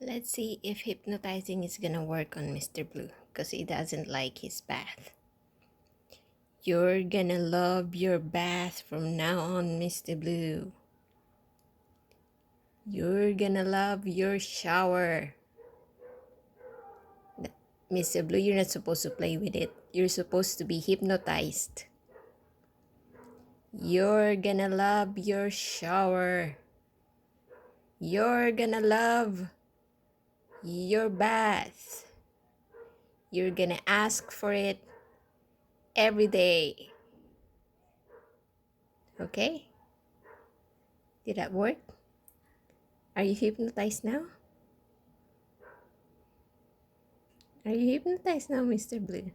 Let's see if hypnotizing is gonna work on Mr. Blue because he doesn't like his bath. You're gonna love your bath from now on, Mr. Blue. You're gonna love your shower. Mr. Blue, you're not supposed to play with it. You're supposed to be hypnotized. You're gonna love your shower. You're gonna love your bath. You're gonna ask for it every day. Okay? Did that work? Are you hypnotized now? Are you hypnotized now, Mr. Blue?